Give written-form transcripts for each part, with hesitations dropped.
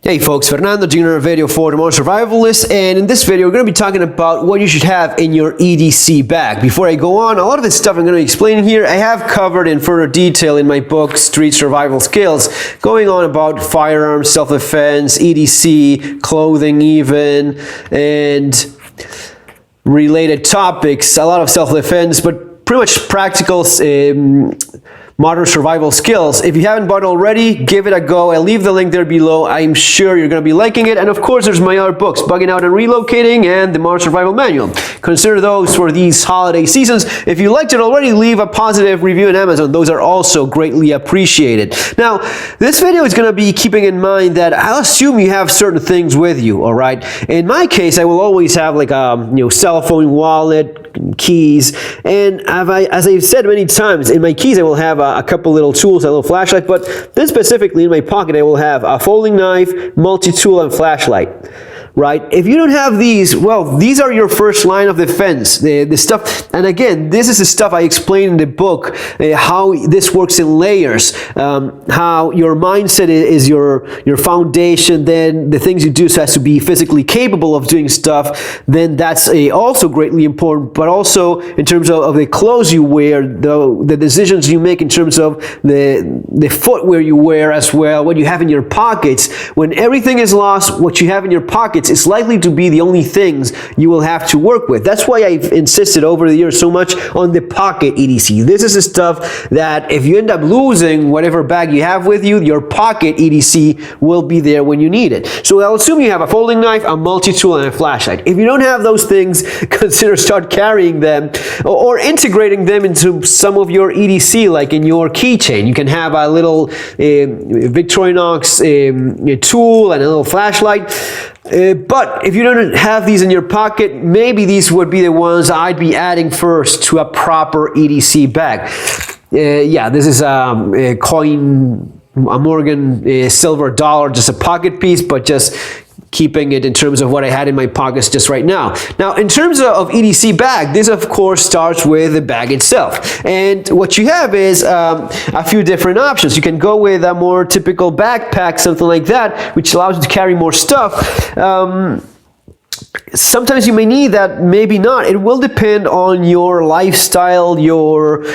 Hey folks, Fernando doing a video for the Modern Survivalist, and in this video we're going to be talking about what you should have in your EDC bag. Before I go on, a lot of this stuff I'm going to be explaining here I have covered in further detail in my book Street Survival Skills, going on about firearms, self-defense, EDC, clothing even, and related topics. A lot of self-defense, but pretty much practical modern survival skills. If you haven't bought already, give it a go. I'll leave the link there below. I'm sure you're going to be liking it. And of course, there's my other books, Bugging Out and Relocating and the Modern Survival Manual. Consider those for these holiday seasons. If you liked it already, leave a positive review on Amazon. Those are also greatly appreciated. Now, this video is going to be keeping in mind that I'll assume you have certain things with you, all right? In my case, I will always have like a cell phone, wallet, keys, and as I've said many times, in my keys I will have a couple little tools, a little flashlight, but then specifically in my pocket I will have a folding knife, multi-tool, and flashlight. Right? If you don't have these, well, these are your first line of defense. The stuff, and again, this is the stuff I explain in the book, how this works in layers, how your mindset is your foundation, then the things you do has to be physically capable of doing stuff, then that's also greatly important, but also in terms of the clothes you wear, the decisions you make in terms of the footwear you wear as well, what you have in your pockets. When everything is lost, what you have in your pockets is likely to be the only things you will have to work with. That's why I've insisted over the years so much on the pocket EDC. This is the stuff that if you end up losing whatever bag you have with you, your pocket EDC will be there when you need it. So I'll assume you have a folding knife, a multi-tool, and a flashlight. If you don't have those things, consider start carrying them or integrating them into some of your EDC, like in your keychain. You can have a little Victorinox tool and a little flashlight. But if you don't have these in your pocket, maybe these would be the ones I'd be adding first to a proper EDC bag. Yeah, this is a coin, a Morgan silver dollar, just a pocket piece, but just keeping it in terms of what I had in my pockets just right now. Now, in terms of EDC bag, this of course starts with the bag itself. And what you have is a few different options. You can go with a more typical backpack, something like that, which allows you to carry more stuff. Sometimes you may need that, maybe not. It will depend on your lifestyle, your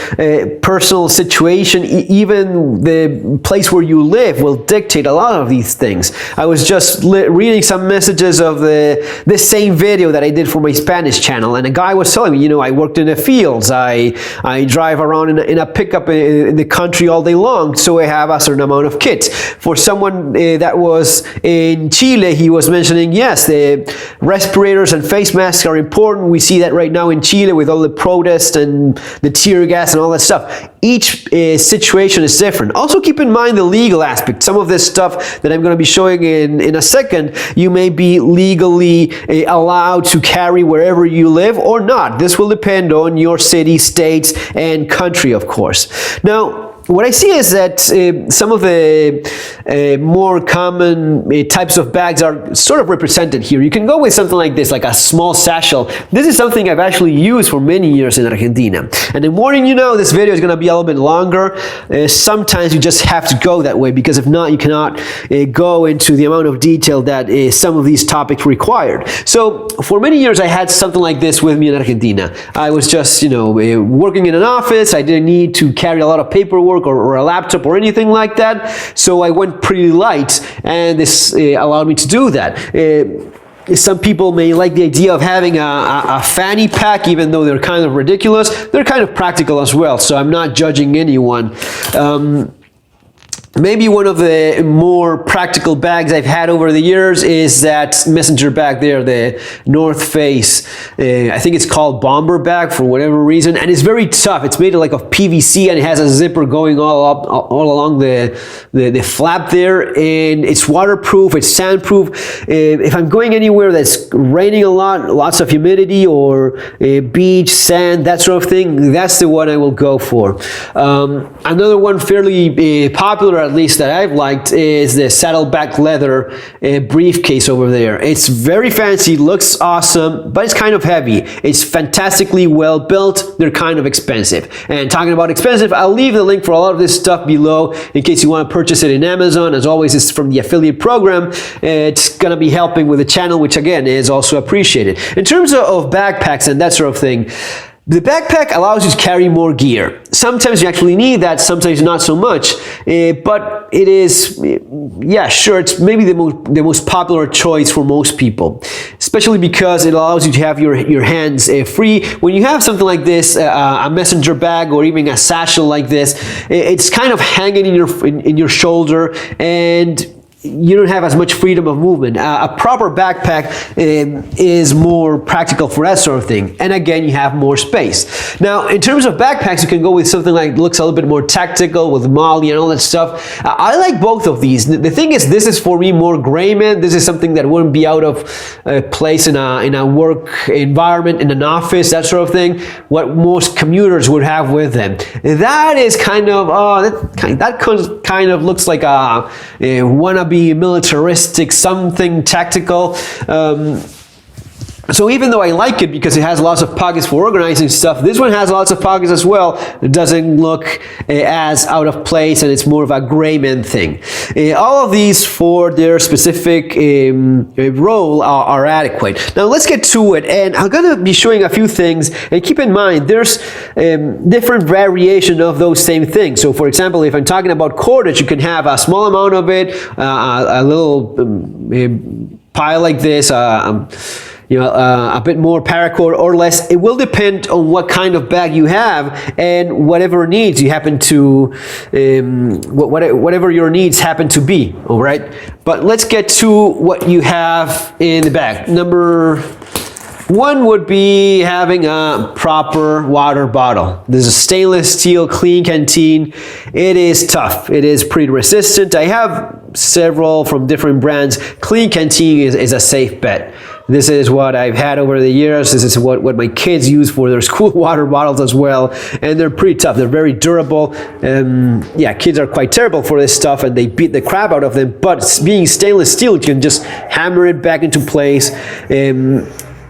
personal situation, even the place where you live will dictate a lot of these things. I was just reading some messages of this same video that I did for my Spanish channel, and a guy was telling me, I worked in the fields, I drive around in a pickup in the country all day long, so I have a certain amount of kits. For someone that was in Chile, he was mentioning, yes, the respirators and face masks are important. We see that right now in Chile with all the protests and the tear gas and all that stuff. Each situation is different. Also keep in mind the legal aspect. Some of this stuff that I'm going to be showing in a second, you may be legally allowed to carry wherever you live or not. This will depend on your city, states, and country, of course. Now, what I see is that some of the more common types of bags are sort of represented here. You can go with something like this, like a small satchel. This is something I've actually used for many years in Argentina. And I'm warning you now, this video is going to be a little bit longer. Sometimes you just have to go that way, because if not, you cannot go into the amount of detail that some of these topics required. So for many years, I had something like this with me in Argentina. I was just, working in an office. I didn't need to carry a lot of paperwork or a laptop or anything like that, so I went pretty light, and this allowed me to do that. Some people may like the idea of having a fanny pack, even though they're kind of ridiculous. They're kind of practical as well, so I'm not judging anyone. Maybe one of the more practical bags I've had over the years is that messenger bag there, the North Face. I think it's called bomber bag for whatever reason, and it's very tough. It's made like of PVC, and it has a zipper going all along the flap there, and it's waterproof, it's sandproof. If I'm going anywhere that's raining a lot, lots of humidity, or beach, sand, that sort of thing, that's the one I will go for. Another one fairly popular at least that I've liked is the saddleback leather briefcase over there. It's very fancy, looks awesome, but it's kind of heavy. It's fantastically well built. They're kind of expensive. And talking about expensive, I'll leave the link for a lot of this stuff below in case you want to purchase it in Amazon. As always, it's from the affiliate program. It's going to be helping with the channel, which again is also appreciated. In terms of backpacks and that sort of thing, the backpack allows you to carry more gear. Sometimes you actually need that, sometimes not so much. But it is, yeah, sure, it's maybe the most popular choice for most people, especially because it allows you to have your hands free. When you have something like this, a messenger bag or even a satchel like this, it's kind of hanging in your shoulder, and you don't have as much freedom of movement. A proper backpack is more practical for that sort of thing. And again, you have more space. Now, in terms of backpacks, you can go with something like looks a little bit more tactical with Molly and all that stuff. I like both of these. The thing is, this is for me more gray man. This is something that wouldn't be out of place in a work environment, in an office, that sort of thing. What most commuters would have with them. That is kind of, that kind of looks like a wannabe militaristic, something tactical. So even though I like it because it has lots of pockets for organizing stuff, this one has lots of pockets as well. It doesn't look as out of place, and it's more of a gray man thing. All of these for their specific role are adequate. Now let's get to it, and I'm going to be showing a few things, and keep in mind there's different variation of those same things. So for example, if I'm talking about cordage, you can have a small amount of it, a little pile like this, a bit more paracord or less. It will depend on what kind of bag you have and whatever needs you happen to, whatever your needs happen to be, all right? But let's get to what you have in the bag. Number one would be having a proper water bottle. This is a stainless steel clean canteen. It is tough. It is pretty resistant. I have several from different brands. Clean canteen is a safe bet. This is what I've had over the years. This is what my kids use for their school water bottles as well. And they're pretty tough. They're very durable. Yeah, kids are quite terrible for this stuff and they beat the crap out of them. But being stainless steel, you can just hammer it back into place.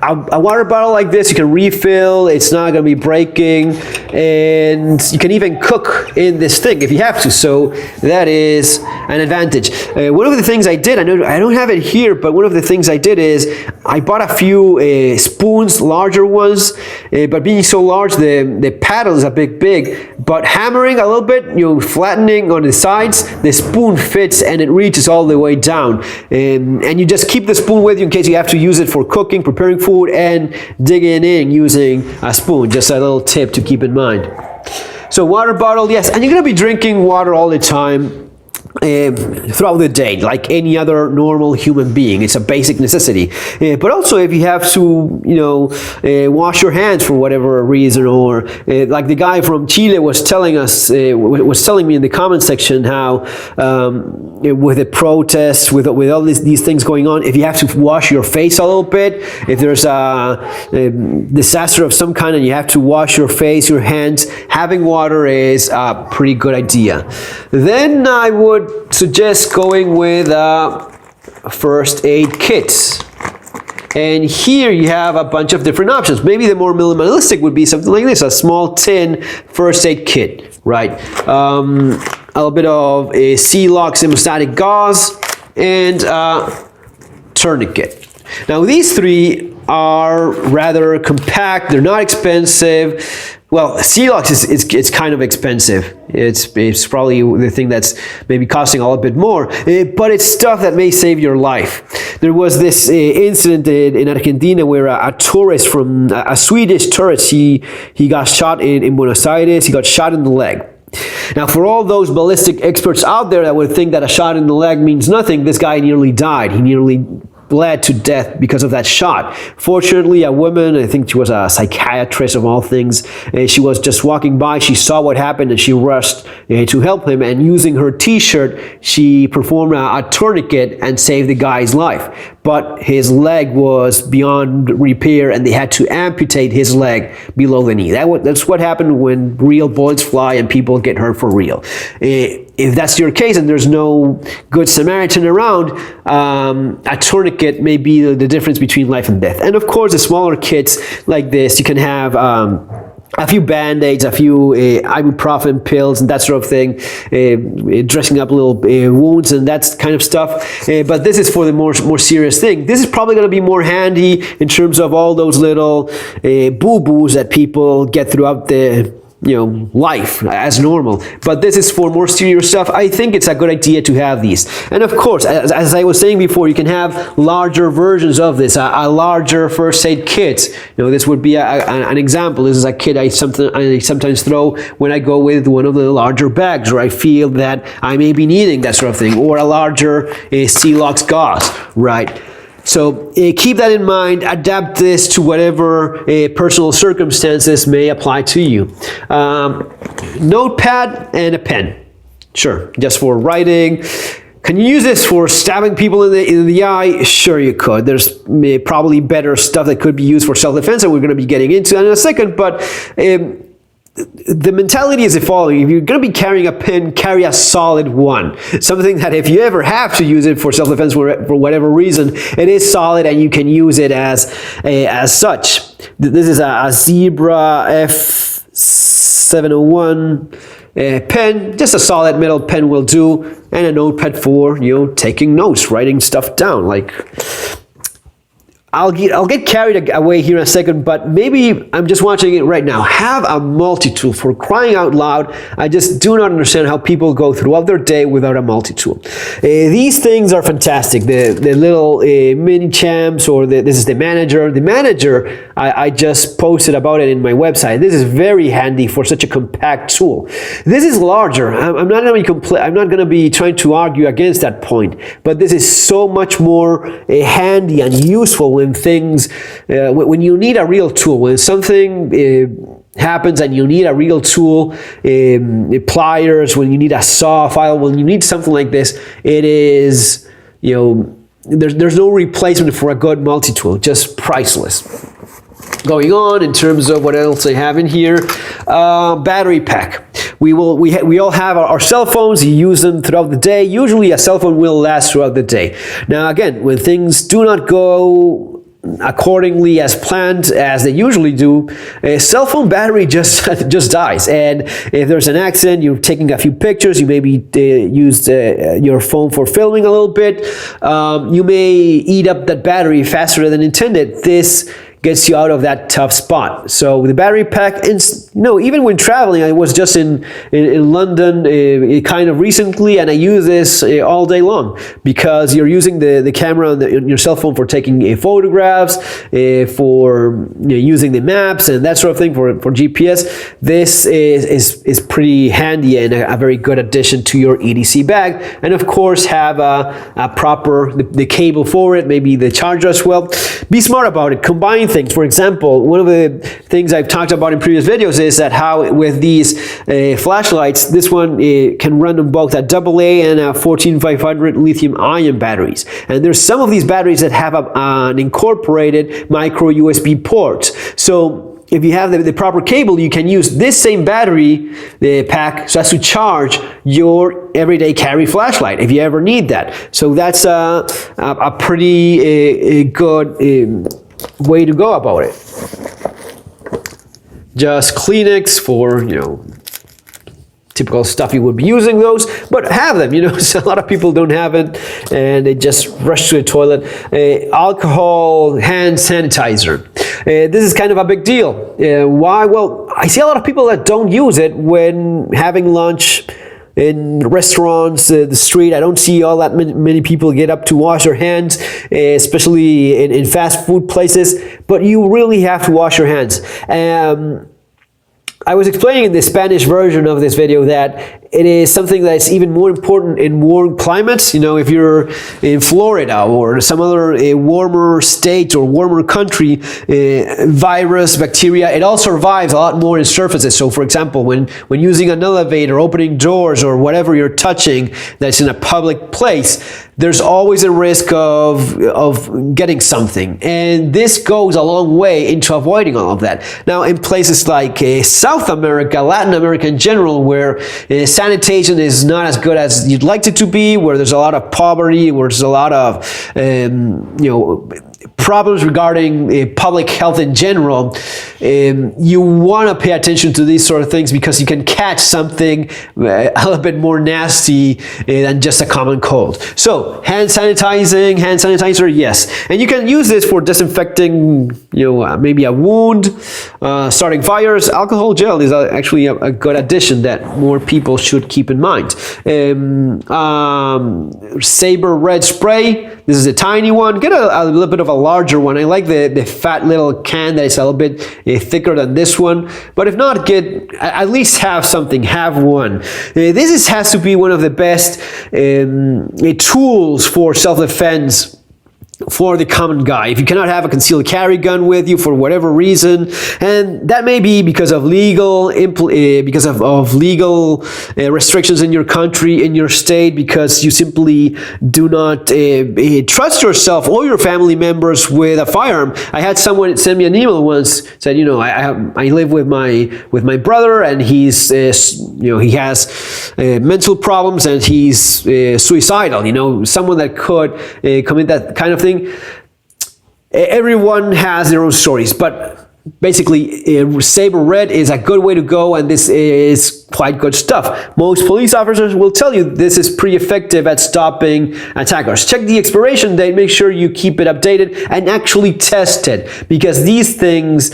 A water bottle like this, you can refill, it's not going to be breaking, and you can even cook in this thing if you have to, so that is an advantage. One of the things I did, I don't have it here, but one of the things I did is I bought a few spoons, larger ones, but being so large, the paddle is a bit big, but hammering a little bit, flattening on the sides, the spoon fits and it reaches all the way down. And you just keep the spoon with you in case you have to use it for cooking, preparing food, and digging in using a spoon. Just a little tip to keep in mind. So water bottle, yes, and you're going to be drinking water all the time. Throughout the day, like any other normal human being. It's a basic necessity. But also if you have to, wash your hands for whatever reason, or like the guy from Chile was telling us, was telling me in the comment section how with the protests, with all these things going on, if you have to wash your face a little bit, if there's a disaster of some kind and you have to wash your face, your hands, having water is a pretty good idea. Then I would suggest going with first aid kits. And here you have a bunch of different options. Maybe the more minimalistic would be something like this, a small tin first aid kit, right? A little bit of a C-lock hemostatic gauze and tourniquet. Now these three are rather compact, they're not expensive. Well, C-Locks it's kind of expensive. It's probably the thing that's maybe costing a little bit more, but it's stuff that may save your life. There was this incident in Argentina where a tourist from a Swedish tourist, he got shot in Buenos Aires. He got shot in the leg. Now, for all those ballistic experts out there that would think that a shot in the leg means nothing, this guy nearly died. He nearly bled to death because of that shot. Fortunately, a woman, I think she was a psychiatrist of all things, she was just walking by, she saw what happened and she rushed to help him, and using her t-shirt, she performed a tourniquet and saved the guy's life. But his leg was beyond repair and they had to amputate his leg below the knee. That's what happened when real bullets fly and people get hurt for real. if that's your case and there's no good Samaritan around, a tourniquet may be the difference between life and death. And of course, the smaller kits like this, you can have a few Band-Aids, a few ibuprofen pills and that sort of thing, dressing up little wounds and that kind of stuff. But this is for the more serious thing. This is probably going to be more handy in terms of all those little boo-boos that people get throughout the life as normal. But this is for more serious stuff. I think it's a good idea to have these. And of course, as I was saying before, you can have larger versions of this, a larger first aid kit. This would be an example. This is a kit I sometimes throw when I go with one of the larger bags, or I feel that I may be needing that sort of thing, or a larger Celox gauze, right? So keep that in mind, adapt this to whatever personal circumstances may apply to you. Notepad and a pen, sure, just for writing. Can you use this for stabbing people in the eye? Sure you could. There's probably better stuff that could be used for self-defense that we're going to be getting into in a second, but the mentality is the following. If you're going to be carrying a pen, carry a solid one. Something that if you ever have to use it for self-defense for whatever reason, it is solid and you can use it as such. This is a Zebra F701 pen. Just a solid metal pen will do. And a notepad for, taking notes, writing stuff down. Like, I'll get carried away here in a second, but maybe I'm just watching it right now. Have a multi-tool, for crying out loud. I just do not understand how people go throughout their day without a multi-tool. These things are fantastic. The little mini champs, or this is the manager. The manager, I just posted about it in my website. This is very handy for such a compact tool. This is larger. I'm not going to be trying to argue against that point, but this is so much more handy and useful when things, when you need a real tool, when something happens and you need a real tool, pliers, when you need a saw file, when you need something like this, it is, there's no replacement for a good multi-tool, just priceless. Going on in terms of what else I have in here, battery pack. We all have our cell phones. You use them throughout the day. Usually a cell phone will last throughout the day. Now again, when things do not go accordingly as planned, as they usually do, a cell phone battery just dies. And if there's an accident, you're taking a few pictures, you maybe used your phone for filming a little bit, you may eat up that battery faster than intended. This gets you out of that tough spot. So with the battery pack, and even when traveling, I was just in London kind of recently, and I use this all day long, because you're using the camera on your cell phone for taking photographs, for using the maps and that sort of thing for GPS. This is pretty handy and a very good addition to your EDC bag. And of course, have a proper the cable for it, maybe the charger as well. Be smart about it. Combine things. For example, one of the things I've talked about in previous videos is that how with these flashlights, this one can run on both a AA and a 14500 lithium-ion batteries. And there's some of these batteries that have an incorporated micro USB port. So if you have the proper cable, you can use this same battery pack so as to charge your everyday carry flashlight if you ever need that. So that's a pretty good way to go about it. Just Kleanex for, typical stuff you would be using those, but have them. So a lot of people don't have it and they just rush to the toilet. Alcohol hand sanitizer. This is kind of a big deal. Why? Well, I see a lot of people that don't use it when having lunch in restaurants, the street. I don't see all that many people get up to wash their hands, especially in fast food places, but you really have to wash your hands. I was explaining in the Spanish version of this video that it is something that's even more important in warm climates. If you're in Florida or some other warmer state or warmer country, virus, bacteria, it all survives a lot more in surfaces. So for example, when using an elevator, opening doors, or whatever you're touching that's in a public place, there's always a risk of getting something. And this goes a long way into avoiding all of that. Now in places like South America, Latin America in general, where sanitation is not as good as you'd like it to be, where there's a lot of poverty, where there's a lot of, problems regarding public health in general, you want to pay attention to these sort of things because you can catch something a little bit more nasty than just a common cold. So hand sanitizer, yes. And you can use this for disinfecting, maybe a wound, starting fires. Alcohol gel is actually a good addition that more people should keep in mind. Sabre Spray, this is a tiny one. Get a little bit of a larger one. I like the fat little can that is a little bit thicker than this one. But if not, at least have something. Have one. This has to be one of the best tools for self-defense for the common guy. If you cannot have a concealed carry gun with you for whatever reason, and that may be because of legal restrictions in your country, in your state, because you simply do not trust yourself or your family members with a firearm. I had someone send me an email once, said, I live with my brother, and he's he has mental problems, and he's suicidal. Someone that could commit that kind of thing. Everyone has their own stories, but basically Sabre Red is a good way to go, and this is quite good stuff. Most police officers will tell you this is pretty effective at stopping attackers. Check the expiration date, make sure you keep it updated, and actually test it, because these things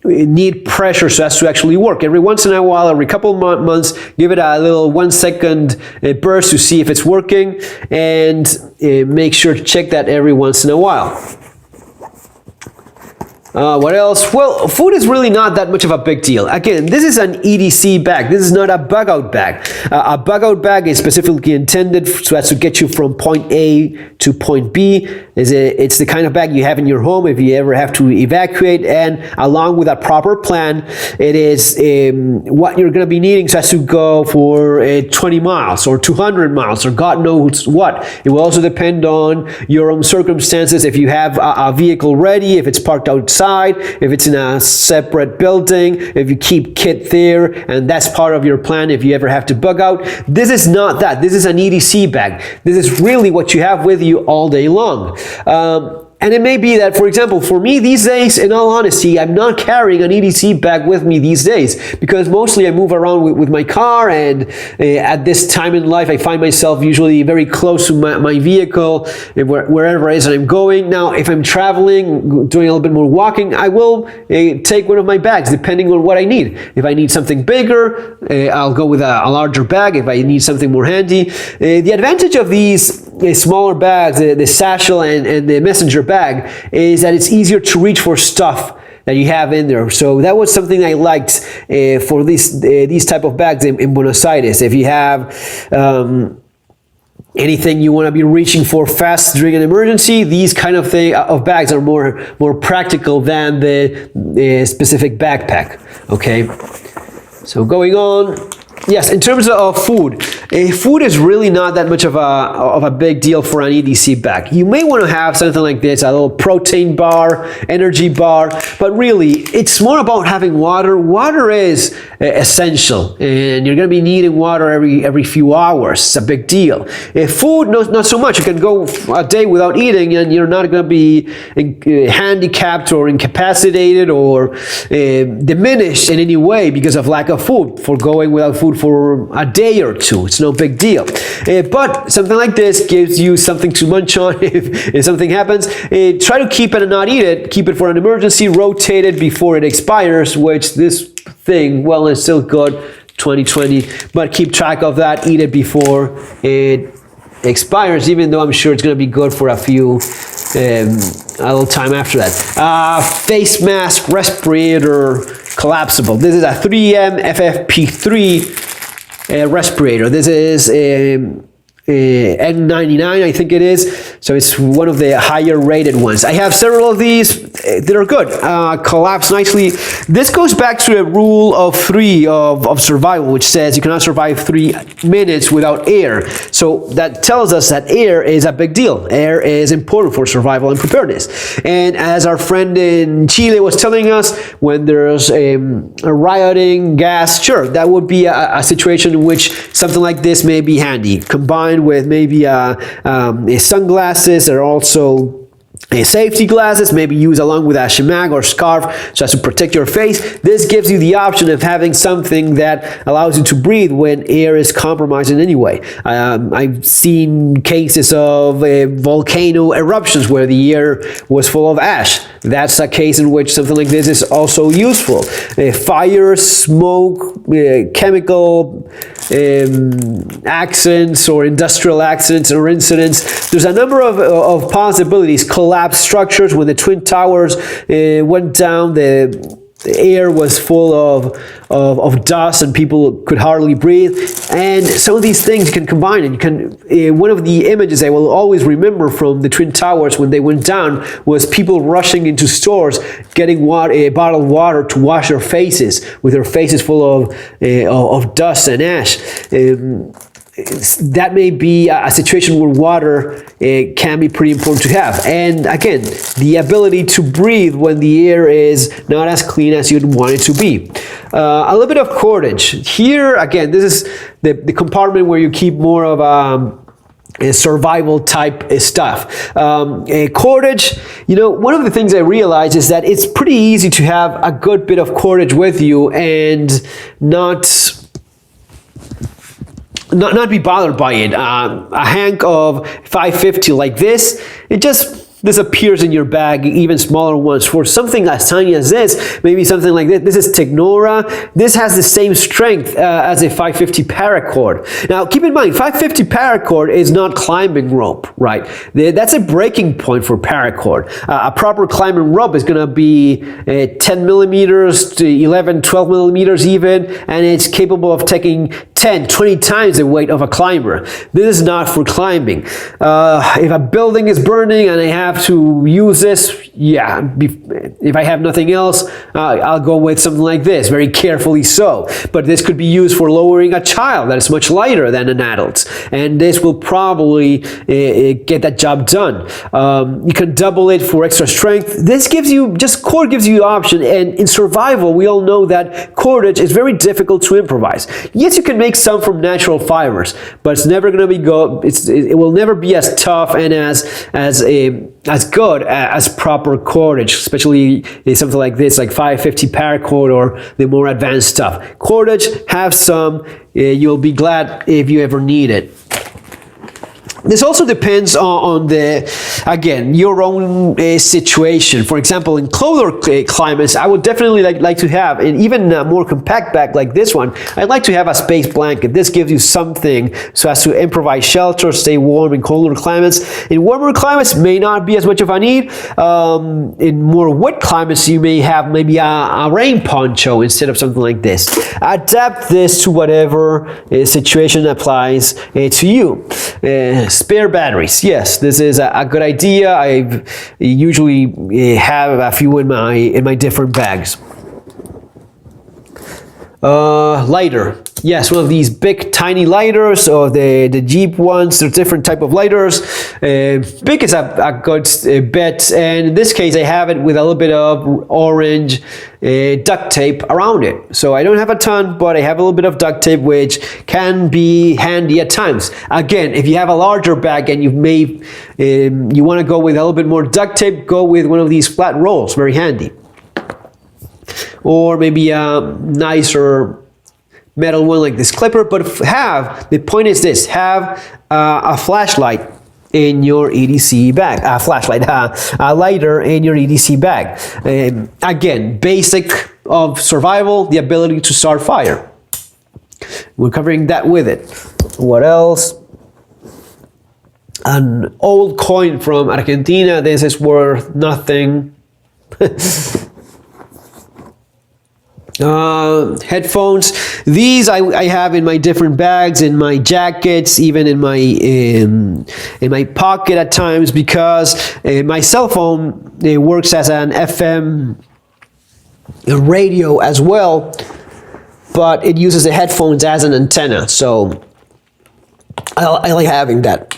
need pressure so as to actually work. Every once in a while, every couple of months, give it a little 1 second burst to see if it's working, and make sure to check that every once in a while. What else? Well, food is really not that much of a big deal. Again, this is an EDC bag. This is not a bug out bag. A bug out bag is specifically intended so as to get you from point A to point B. It's the kind of bag you have in your home if you ever have to evacuate, and along with a proper plan, it is what you're going to be needing so as to go for 20 miles or 200 miles or God knows what. It will also depend on your own circumstances. If you have a vehicle ready, if it's parked outside, if it's in a separate building, if you keep kit there, and that's part of your plan if you ever have to bug out. This is not that. This is an EDC bag. This is really what you have with you all day long. And it may be that, for example, for me these days, in all honesty, I'm not carrying an EDC bag with me these days, because mostly I move around with my car, and at this time in life I find myself usually very close to my vehicle, wherever it is that I'm going. Now, if I'm traveling, doing a little bit more walking, I will take one of my bags, depending on what I need. If I need something bigger, I'll go with a larger bag. If I need something more handy. The advantage of these smaller bags, the satchel and the messenger bag, is that it's easier to reach for stuff that you have in there. So that was something I liked for these type of bags in Buenos Aires. If you have anything you want to be reaching for fast during an emergency, these kind of bags are more practical than the specific backpack. Okay, so going on. Yes, in terms of food, food is really not that much of a big deal for an EDC bag. You may want to have something like this, a little protein bar, energy bar, but really it's more about having water. Water is essential, and you're going to be needing water every few hours. It's a big deal. Food, not so much. You can go a day without eating, and you're not going to be handicapped or incapacitated or diminished in any way because of lack of food, for going without food for a day or two. It's no big deal. But something like this gives you something to munch on if something happens. Try to keep it and not eat it. Keep it for an emergency. Rotate it before it expires, which this thing, well, it's still good, 2020, but keep track of that. Eat it before it expires, even though I'm sure it's going to be good for a little time after that. Face mask, respirator, collapsible. This is a 3M FFP3 respirator. This is N99, I think it is. So it's one of the higher rated ones. I have several of these. they're good, collapse nicely. This goes back to the rule of 3 of survival, which says you cannot survive 3 minutes without air. So that tells us that air is a big deal. Air is important for survival and preparedness. And as our friend in Chile was telling us, when there's a rioting gas, sure, that would be a situation in which something like this may be handy, combined with maybe sunglasses or also safety glasses, maybe used along with a shemagh or scarf so as to protect your face. This gives you the option of having something that allows you to breathe when air is compromised in any way. I've seen cases of volcano eruptions where the air was full of ash. That's a case in which something like this is also useful. Fire, smoke, chemical accidents or industrial accidents or incidents. There's a number of possibilities. Collapsed structures. When the Twin Towers went down, the air was full of dust and people could hardly breathe. And some of these things you can combine. And you can. One of the images I will always remember from the Twin Towers when they went down was people rushing into stores, getting a bottled water to wash their faces, with their faces full of dust and ash. That may be a situation where water can be pretty important to have. And again, the ability to breathe when the air is not as clean as you'd want it to be. A little bit of cordage. Here, again, this is the compartment where you keep more of a survival type stuff. Cordage, one of the things I realized is that it's pretty easy to have a good bit of cordage with you and not be bothered by it. A hank of 550 like this, it just disappears in your bag, even smaller ones. For something as tiny as this, maybe something like this. This is Technora. This has the same strength as a 550 paracord. Now, keep in mind, 550 paracord is not climbing rope, right? That's a breaking point for paracord. A proper climbing rope is going to be 10 millimeters to 11, 12 millimeters even, and it's capable of taking 10, 20 times the weight of a climber. This is not for climbing. If a building is burning and I have to use this, yeah, if I have nothing else, I'll go with something like this, very carefully so. But this could be used for lowering a child that is much lighter than an adult, and this will probably get that job done. You can double it for extra strength. This gives you, cord gives you the option, and in survival, we all know that cordage is very difficult to improvise. Yes, you can make some from natural fibers, but it's never going to be it will never be as tough and as good as proper cordage, especially something like this, like 550 paracord or the more advanced stuff. Cordage, have some. You'll be glad if you ever need it. This also depends on your own situation. For example, in colder climates, I would definitely like to have, and even a more compact bag like this one, I'd like to have a space blanket. This gives you something so as to improvise shelter, stay warm in colder climates. In warmer climates, may not be as much of a need. In more wet climates, you may have maybe a rain poncho instead of something like this. Adapt this to whatever situation applies to you. Spare batteries. Yes, this is a good idea. I usually have a few in my different bags. Lighter. Yes, one of these big tiny lighters, or the Jeep ones. There's different type of lighters. Big is a good bet, and in this case I have it with a little bit of orange duct tape around it. So I don't have a ton, but I have a little bit of duct tape, which can be handy at times. Again, if you have a larger bag and you want to go with a little bit more duct tape, go with one of these flat rolls, very handy. Or maybe a nicer metal one like this clipper, but the point is this, have a flashlight in your EDC bag, a lighter in your EDC bag. Again, basic of survival, the ability to start fire. We're covering that with it. What else? An old coin from Argentina. This is worth nothing. Headphones. These I have in my different bags, in my jackets, even in my pocket at times, because my cell phone works as an FM radio as well, but it uses the headphones as an antenna, so I like having that.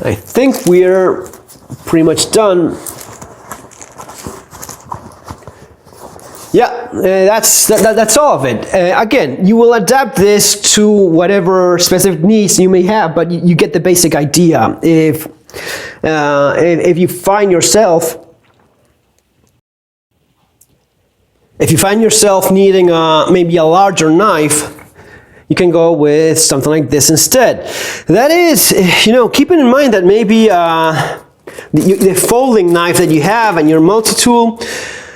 I think we're pretty much done. Yeah, that's all of it. Again, you will adapt this to whatever specific needs you may have, but you get the basic idea. If you find yourself needing maybe a larger knife, you can go with something like this instead. That is, keeping in mind that maybe the folding knife that you have and your multi-tool,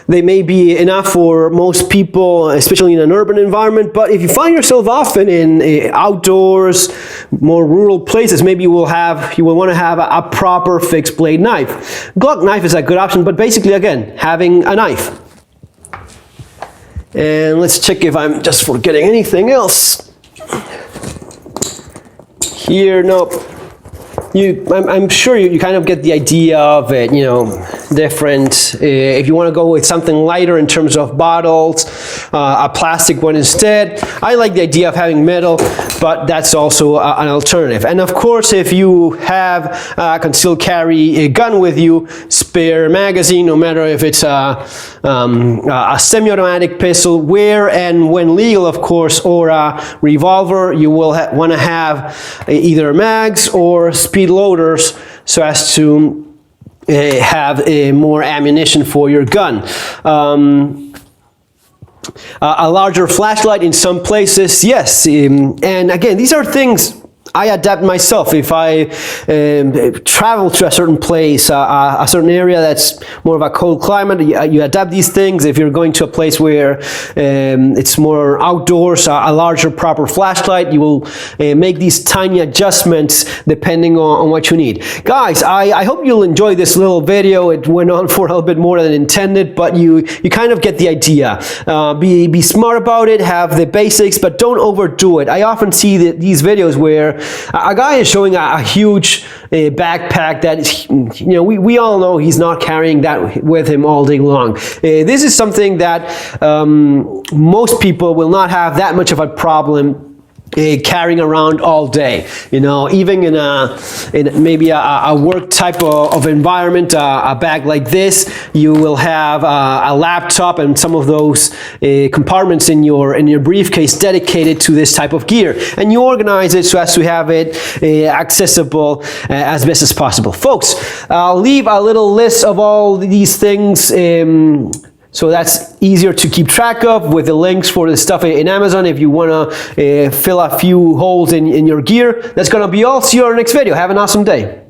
they may be enough for most people, especially in an urban environment. But if you find yourself often in outdoors, more rural places, maybe you will want to have a proper fixed blade knife. Glock knife is a good option, but basically, again, having a knife. And let's check if I'm just forgetting anything else. Here, nope. I'm sure you kind of get the idea of it, different. If you want to go with something lighter in terms of bottles, a plastic one instead. I like the idea of having metal, but that's also an alternative. And of course, if you have a concealed carry gun with you, spare magazine, no matter if it's a semi-automatic pistol, where and when legal, of course, or a revolver, you will want to have either mags or speed loaders so as to have more ammunition for your gun. A larger flashlight in some places, yes. And again, these are things I adapt myself. If I travel to a certain place, a certain area that's more of a cold climate, you adapt these things. If you're going to a place where it's more outdoors, a larger proper flashlight, you will make these tiny adjustments depending on what you need. Guys, I hope you'll enjoy this little video. It went on for a little bit more than intended, but you kind of get the idea. Be smart about it, have the basics, but don't overdo it. I often see these videos where a guy is showing a huge backpack that we all know he's not carrying that with him all day long. This is something that most people will not have that much of a problem carrying around all day, even in maybe a work type of environment. A bag like this, you will have a laptop and some of those compartments in your briefcase dedicated to this type of gear, and you organize it so as to have it accessible as best as possible. Folks, I'll leave a little list of all these things, so that's easier to keep track of, with the links for the stuff in Amazon if you want to fill a few holes in your gear. That's going to be all. See you on our next video. Have an awesome day.